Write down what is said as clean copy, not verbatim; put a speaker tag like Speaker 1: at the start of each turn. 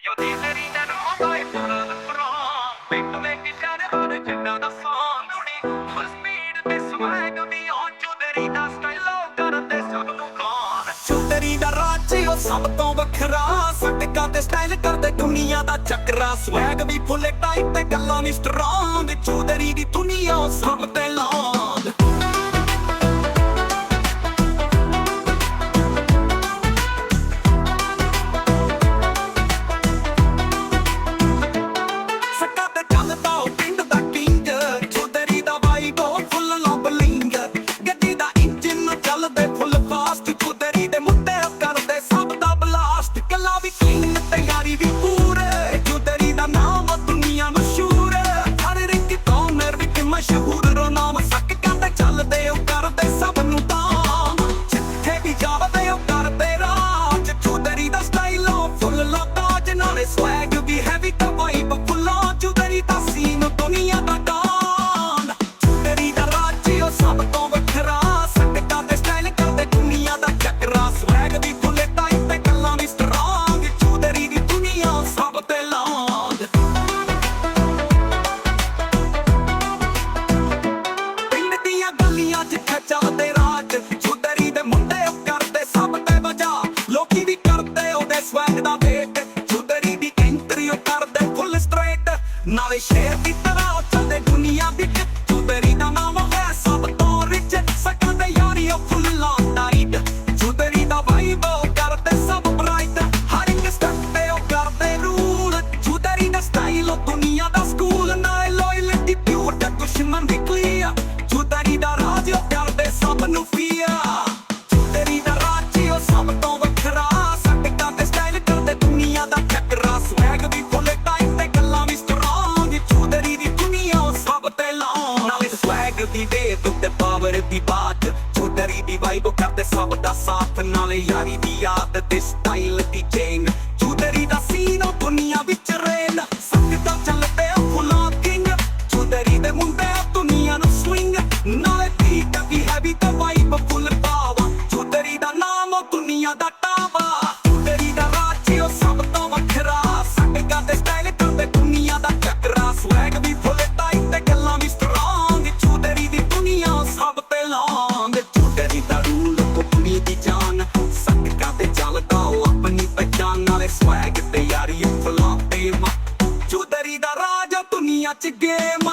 Speaker 1: Your teacher in an online full of wrong. Make to make it kind of hard to know the song. Must be this way to be on to the Rita style of the song to gone.
Speaker 2: ਚੁੰਦਰੀ ਦਾ ਰਾਜ ਉਹ ਸਭ ਤੋਂ ਵੱਖਰਾ ਸਟਕਾਂ ਤੇ style ਕਰਦੇ ਦੁਨੀਆ ਦਾ ਚੱਕਰਾ swag ਵੀ ਫੁੱਲੇ tight ਤੇ ਗੱਲਾਂ ਵੀ strong ਚੁੰਦਰੀ ਦੀ ਦੁਨੀਆ ਉਹ ਸਭ ਤੇ ਲੌਂਗ ਸੱਕਾ ਤੇ ਚੱਲਦਾ ਉਹ ਪਿੰਡ ਦਾ ਕਿੰਗ ਚੁੰਦਰੀ ਦਾ ਵਾਈਬ ਉਹ ਫੁੱਲ ਲੰਬਲਿੰਗ ਗੱਡੀ ਦਾ ਇੰਜਨ ਚੱਲਦੇ ਫੁੱਲ ਫਾਸਟ ਚੁੰਦਰੀ ਦੇ ਮੁੱਦੇ ਕਰਦੇ ਸਭ ਦਾ ਬਲਾਸਟ ਕੱਲਾ ਵੀ ਕਲੀਨ ਤਿਆਰੀ ਵੀ ਪੂਰੇ ਚੁੰਦਰੀ ਦਾ ਨਾਮ ਦੁਨੀਆ ਮਸ਼ਹੂਰ ਹਰ ਇੱਕ ਕੋਨਰ ਵਿੱਚ ਮਸ਼ਹੂਰ ਰੋ ਨਾਮ ਸੱਕਾਂ ਤੇ ਚੱਲਦੇ ਉਹ ਕਰਦੇ ਸਭ ਨੂੰ ਤਾਂ ਜਿੱਥੇ ਵੀ ਜਾਵਦੇ ਉਹ ਕਰਦੇ ਰਾਜ ਚੁੰਦਰੀ ਦਾ ਸਟਾਈਲ ਉਹ ਫੁੱਲ ਲੋਕਾਜ ਨਾਲੇ ਸਵੈਗ ਵੀ ਹੈਵੀ ਤਾਂ ਵਾਈਬ ਫੁੱਲਾਂ ਚੁੰਦਰੀ ਦਾ ਸੀਨ ਦੁਨੀਆ ਦਾ ਡਾਨ ਚੁੰਦਰੀ ਦਾ ਰਾਜ ਉਹ ਸਭ ਤੋਂ ਵੱਖਰਾ ਸੱਕਾਂ ਤੇ ਸਟਾਈਲ ਕਰਦੇ ਦੁਨੀਆ ਦਾ ਚੱਕਰਾ ਸਵੈਗ ਵੀ ਫੁੱਲੇ ਟਾਈਟ ਤੇ ਗੱਲਾਂ ਵੀ ਸਟਰੋਂਗ ਚੁੰਦਰੀ ਦੀ ਦੁਨੀਆ ਸਭ ਤੇ ਲੌਂਗ ਪਿੰਡ ਦੀਆਂ ਗਲੀਆਂ 'ਚ ਚੱਲਦੇ ਰਾਜ ਚੁੰਦਰੀ ਦੇ ਮੁੰਡੇ ਉਹ ਕਰਦੇ ਸਭ ਤੇ ਵਜਾ ਲੋਕੀ ਵੀ ਕਰਦੇ ਉਹਦੇ ਸਵੈਗ ਦਾ ਵੇਟ ਚੁੰਦਰੀ ਦੀ ਐਂਟਰੀ ਉਹ ਕਰਦੇ ਫੁੱਲ ਸਟ੍ਰੇਟ ਨਾਲੇ ਸ਼ੇਰ ਦੀ ਤਰ੍ਹਾਂ ਉਹ ਚੱਲਦੇ ਦੁਨੀਆ ਵਿੱਚ ਚੁੰਦਰੀ ਦਾ ਨਾਮ ਹੈ ਸਭ ਤੋਂ ਰਿਚ ਸਕਾਂ ਤੇ ਯਾਰੀ ਉਹ ਫੁੱਲ ਲੌਂਗ ਟਾਈਟ ਚੁੰਦਰੀ ਦਾ ਵਾਈਬ ਉਹ ਕਰਦੇ ਸਭ ਬ੍ਰਾਈਟ ਹਰ ਇੱਕ ਸਟੈਪ ਤੇ ਉਹ ਕਰਦੇ ਰੂਲ ਚੁੰਦਰੀ ਦਾ ਸਟਾਈਲ ਉਹ ਦੁਨੀਆ ਦਾ ਸਕੂਲ ਨਾਲੇ ਲੋਇਲਟੀ ਪਿਓਰ ਦਾ ਦੁਸ਼ਮਣ ਵੀ ਕਲੀਅਰ ਚੁੰਦਰੀ ਦਾ ਰਾਜ ਉਹ ਕਰਦੇ ਸਭ ਨੂੰ ਫੀਅਰ ਚੁੰਦਰੀ ਦਾ ਰਾਜ ਉਹ ਸਭ ਤੋਂ ਵੱਖਰਾ ਸਟਕਾਂ ਤੇ ਸਟਾਈਲ ਕਰਦੇ ਦੁਨੀਆ ਦਾ ਚੱਕਰਾ ਸਵੈਗ ਵੀ ਫੁੱਲੇ ਟਾਈਟ ਤੇ ਗੱਲਾਂ ਵੀ ਸਟਰੋਂਗ ਚੁੰਦਰੀ ਦੀ ਦੁਨੀਆ ਉਹ ਸਭ ਤੇ ਲੌਂਗ ਨਾਲੇ ਸਵੈਗ ਦੀ ਦੇ ਤੇ ਪਾਵਰ ਦੀ ਬਾਤ ਚੁੰਦਰੀ ਦੀ ਵਾਈਬ ਕਰਦੇ ਸਭ ਦਾ ਸਾਥ ਨਾਲੇ ਯਾਰੀ ਦੀ ਯਾਦ ਤੇ ਸਟਾਈਲ ਦੀ ਚੇਨ ਚੁੰਦਰੀ ਦਾ ਸੀਨ ਉਹ ਦੁਨੀਆ ਵਿੱਚ ਰੇਨ ਸੱਕਦਾ ਚੱਲਦੇ ਉਹ ਫੁੱਲਾਂ ਕਿੰਗ ਚੁੰਦਰੀ ਦੇ ਮੁੰਡੇ ਉਹ ਦੁਨੀਆ ਨੂੰ ਸਵਿੰਗ ਨਾਲੇ ਬੀਟ ਵੀ ਹੈਵੀ ਤੇ ਵਾਈਬ ਫੁੱਲ ਪਾਵਾ ਚੁੰਦਰੀ ਦਾ ਨਾਮ ਉਹ ਦੁਨੀਆ ਦਾ ਟਾਵਾ ਚੁੰਦਰੀ ਦਾ ਰਾਜ ਉਹ ਸਭ ਤੋਂ ਵੱਖਰਾ ਸੱਕਦਾ ਤੇ ਸਟਾਈਲ ਕਰਦੇ ਦੁਨੀਆ ਦਾ ਚੱਕਰਾ ਸਵੈਗ ਵੀ ਫੁੱਲੇ ਟਾਈਟ ਤੇ ਗੱਲਾਂ ਵੀ ਸਟਰੋਂਗ ਚੁੰਦਰੀ ਦੀ ਦੁਨੀਆ ਉਹ ਸਭ ਤੇ ਲੌਂਗ ਚੁੰਦਰੀ ਦਾ ਰੂਲ ਕੁਪਨੀ ਦੀ ਜਾਨ ਸੱਕਦਾ ਤੇ ਚੱਲਦਾ ਉਹ ਆਪਣੀ ਪਹਿਚਾਨ ਨਾਲੇ ਸਵੈਗ ਤੇ ਯਾਰੀ ਫੁੱਲਾਂ ਤੇ ਚੁੰਦਰੀ ਦਾ ਰਾਜ ਦੁਨੀਆ 'ਚ ਗੇਮ